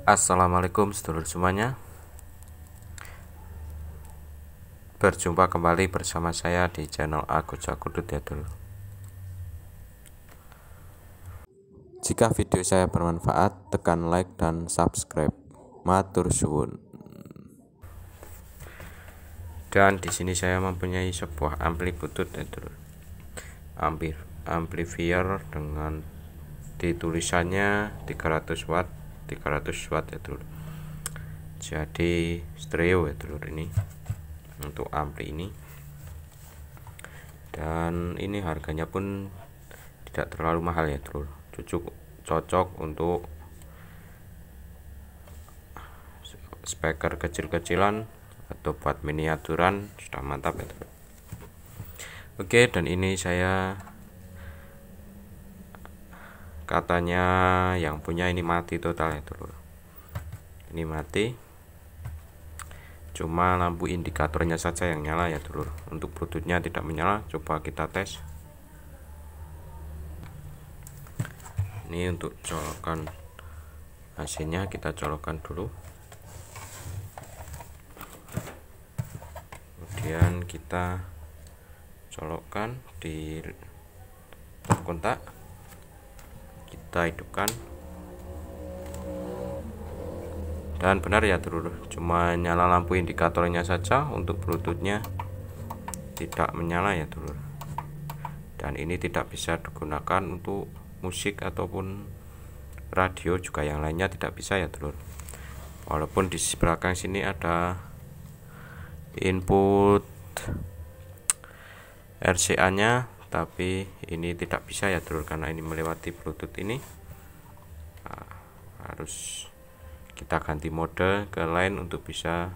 Assalamualaikum sedulur semuanya. Berjumpa kembali bersama saya di channel Agus Jakudut ya dulur. Jika video saya bermanfaat, tekan like dan subscribe. Matur suwun. Dan di sini saya mempunyai sebuah ampli butut ya dulur. Amplifier dengan ditulisannya 300 watt ya dulur. Jadi stereo ya dulur ini untuk ampli ini. Dan ini harganya pun tidak terlalu mahal ya dulur. Cocok untuk speaker kecil-kecilan atau buat miniaturan, sudah mantap ya dulur. Oke, dan ini saya katanya yang punya ini mati total ya dulur. Ini mati, cuma lampu indikatornya saja yang nyala ya dulur. Untuk bluetoothnya tidak menyala. Coba kita tes. Ini untuk colokan AC-nya kita colokkan dulu, kemudian kita colokkan di top kontak, kita hidupkan, dan benar ya dulur, cuma nyala lampu indikatornya saja. Untuk bluetoothnya tidak menyala ya dulur. Dan ini tidak bisa digunakan untuk musik ataupun radio, juga yang lainnya tidak bisa ya dulur. Walaupun di belakang sini ada input RCA nya, tapi ini tidak bisa ya dulur karena ini melewati bluetooth ini. Harus kita ganti mode ke lain untuk bisa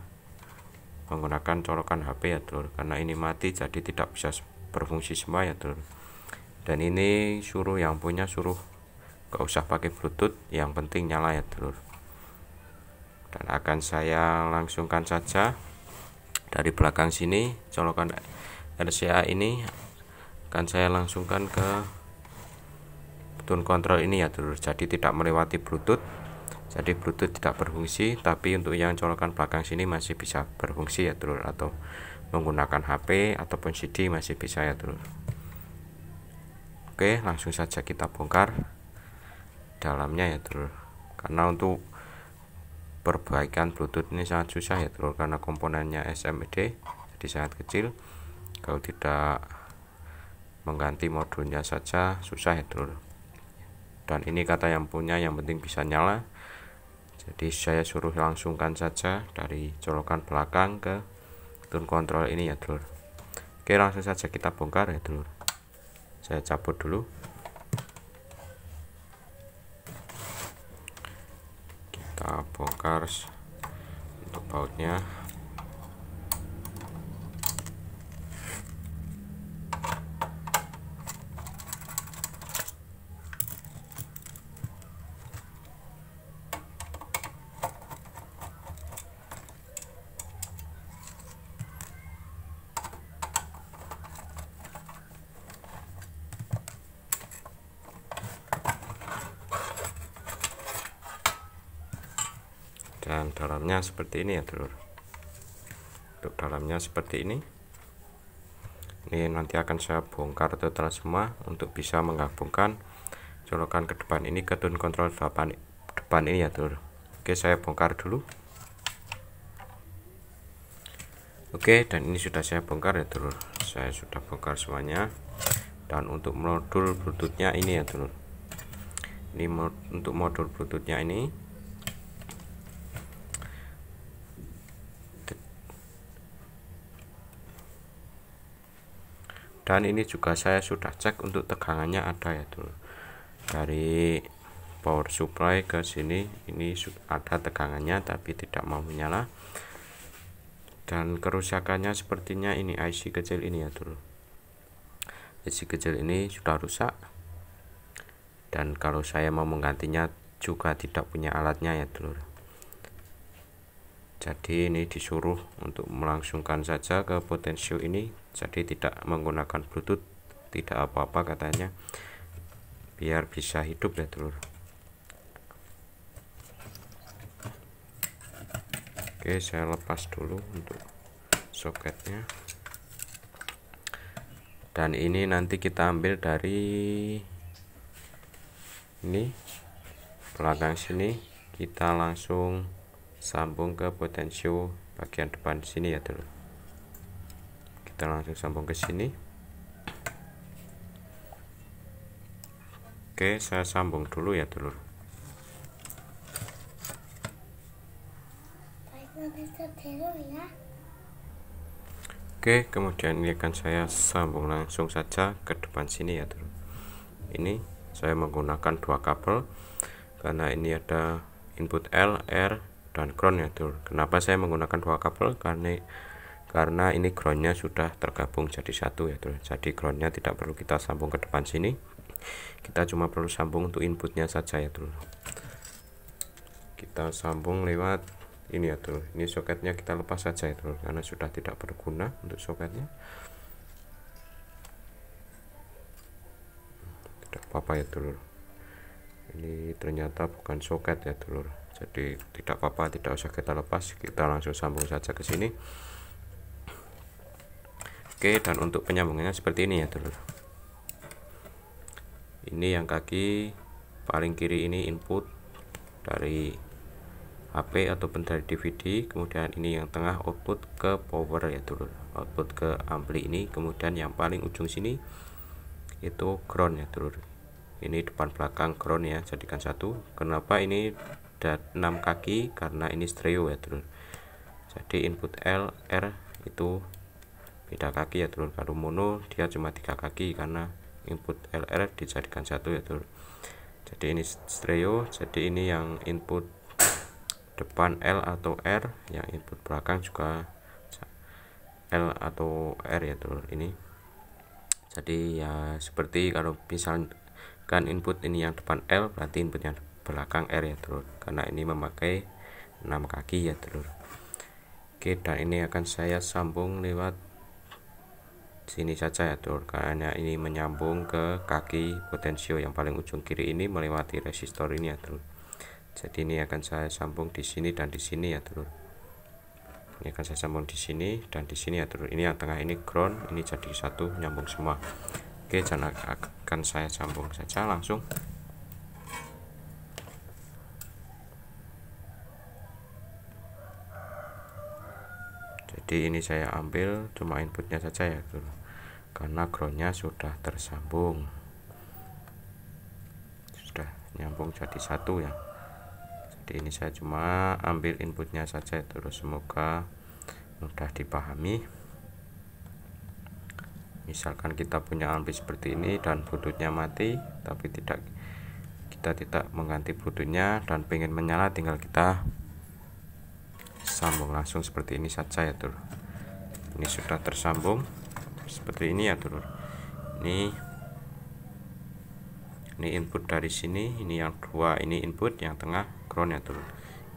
menggunakan colokan HP ya dulur, karena ini mati jadi tidak bisa berfungsi semua ya dulur. Dan ini suruh yang punya suruh gak usah pakai bluetooth, yang penting nyala ya dulur. Dan akan saya langsungkan saja dari belakang sini, colokan RCA ini akan saya langsungkan ke tune control ini ya dulur. Jadi tidak melewati bluetooth, jadi bluetooth tidak berfungsi, tapi untuk yang colokan belakang sini masih bisa berfungsi ya dulur, atau menggunakan HP ataupun CD masih bisa ya dulur. Oke, langsung saja kita bongkar dalamnya ya dulur, karena untuk perbaikan bluetooth ini sangat susah ya dulur, karena komponennya SMD jadi sangat kecil. Kalau tidak mengganti modulnya saja susah ya dulur. Dan ini kata yang punya, yang penting bisa nyala, jadi saya suruh langsungkan saja dari colokan belakang ke tune control ini ya dulur. Oke, langsung saja kita bongkar ya dulur. Saya cabut dulu, kita bongkar untuk bautnya. Dan dalamnya seperti ini ya dulur. Untuk dalamnya seperti ini. Ini nanti akan saya bongkar total semua untuk bisa menggabungkan colokan ke depan ini ke tune control depan ini ya dulur. Oke, saya bongkar dulu. Oke, dan ini sudah saya bongkar ya dulur. Saya sudah bongkar semuanya. Dan untuk modul bluetoothnya ini ya dulur. Ini untuk modul bluetoothnya ini. Dan ini juga saya sudah cek untuk tegangannya ada ya dulur. Dari power supply ke sini ini ada tegangannya tapi tidak mau menyala. Dan kerusakannya sepertinya ini IC kecil ini ya dulur. IC kecil ini sudah rusak. Dan kalau saya mau menggantinya juga tidak punya alatnya ya dulur. Jadi ini disuruh untuk melangsungkan saja ke potensio ini, jadi tidak menggunakan bluetooth, tidak apa-apa katanya, biar bisa hidup ya dulur. Oke, saya lepas dulu untuk soketnya. Dan ini nanti kita ambil dari ini belakang sini, kita langsung sambung ke potensio bagian depan sini ya dulu. Kita langsung sambung ke sini. Oke, saya sambung dulu ya dulu. Oke, kemudian ini akan saya sambung langsung saja ke depan sini ya dulu. Ini saya menggunakan dua kabel karena ini ada input L, R, dan ground ya dulu. Kenapa saya menggunakan dua kabel? Karena ini groundnya sudah tergabung jadi satu ya dulu. Jadi groundnya tidak perlu kita sambung ke depan sini, kita cuma perlu sambung untuk inputnya saja ya dulu. Kita sambung lewat ini ya dulu. Ini soketnya kita lepas saja ya dulu, karena sudah tidak berguna untuk soketnya. Tidak apa-apa ya dulu. Ini ternyata bukan soket ya dulu. Jadi tidak apa-apa, tidak usah kita lepas, kita langsung sambung saja ke sini. Oke, dan untuk penyambungannya seperti ini ya dulu. Ini yang kaki paling kiri ini input dari HP ataupun dari DVD, kemudian ini yang tengah output ke power ya dulu, output ke ampli ini, kemudian yang paling ujung sini itu ground ya dulu. Ini depan belakang ground ya, jadikan satu. Kenapa ini ada 6 kaki? Karena ini stereo ya dulu. Jadi input L, R itu beda kaki ya dulu. Kalau mono dia cuma 3 kaki karena input LR dijadikan satu ya dulu. Jadi ini stereo, jadi ini yang input depan L atau R, yang input belakang juga L atau R ya dulu. Ini jadi ya seperti kalau misalkan input ini yang depan L, berarti input yang belakang R ya dulu, karena ini memakai 6 kaki ya dulu. Oke, dan ini akan saya sambung lewat sini saja ya dulu, karena ini menyambung ke kaki potensio yang paling ujung kiri ini melewati resistor ini ya dulu. Jadi ini akan saya sambung di sini dan di sini ya dulu. Ini akan saya sambung di sini dan di sini ya dulu. Ini yang tengah ini ground, ini jadi satu, nyambung semua. Oke, dan akan saya sambung saja langsung. Jadi ini saya ambil cuma inputnya saja ya dulu, karena groundnya sudah tersambung, sudah nyambung jadi satu ya. Jadi ini saya cuma ambil inputnya saja terus, semoga mudah dipahami. Misalkan kita punya ampli seperti ini dan bluetoothnya mati, tapi kita tidak mengganti bluetoothnya dan pengen menyala, tinggal kita sambung langsung seperti ini saja ya dulu. Ini sudah tersambung seperti ini ya dulu. Ini input dari sini, ini yang dua ini input, yang tengah ground ya dulu.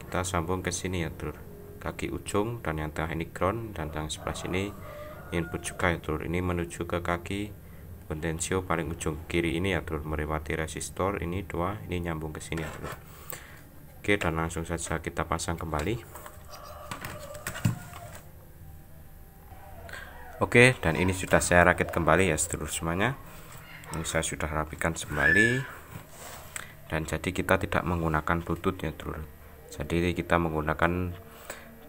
Kita sambung ke sini ya dulu, kaki ujung, dan yang tengah ini ground, dan yang sebelah sini input juga ya dulu. Ini menuju ke kaki potensio paling ujung kiri ini ya dulu, melewati resistor ini dua, ini nyambung ke sini ya dulu. Oke, dan langsung saja kita pasang kembali. Oke, dan ini sudah saya rakit kembali ya seluruh semuanya. Ini saya sudah rapikan kembali, dan jadi kita tidak menggunakan bluetooth ya dulu. Jadi kita menggunakan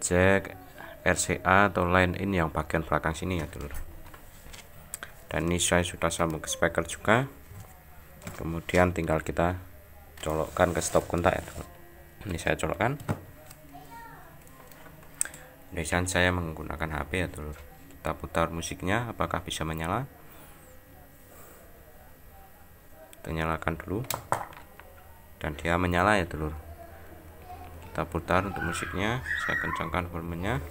jack RCA atau line in yang bagian belakang sini ya dulu. Dan ini saya sudah sambung ke speaker juga, kemudian tinggal kita colokkan ke stop kontak ya dulu. Ini saya colokkan. Biasanya saya menggunakan HP ya dulu. Kita putar musiknya, apakah bisa menyala? Kita nyalakan dulu, dan dia menyala ya dulu. Kita putar untuk musiknya, saya kencangkan volumenya.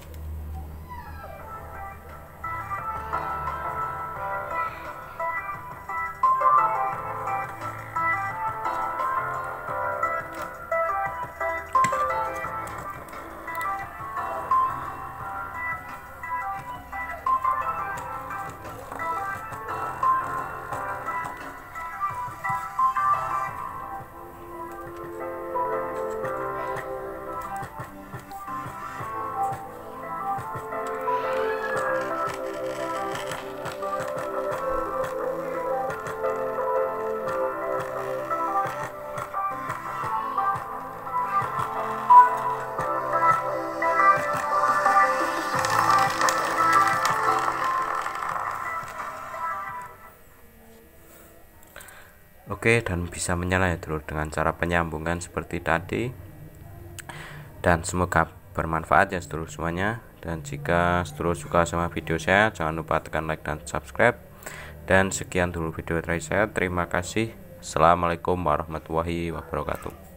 Oke, dan bisa menyala ya dulur dengan cara penyambungan seperti tadi. Dan semoga bermanfaat ya sedulur semuanya. Dan jika sedulur suka sama video saya, jangan lupa tekan like dan subscribe. Dan sekian dulu video dari saya. Terima kasih. Assalamualaikum warahmatullahi wabarakatuh.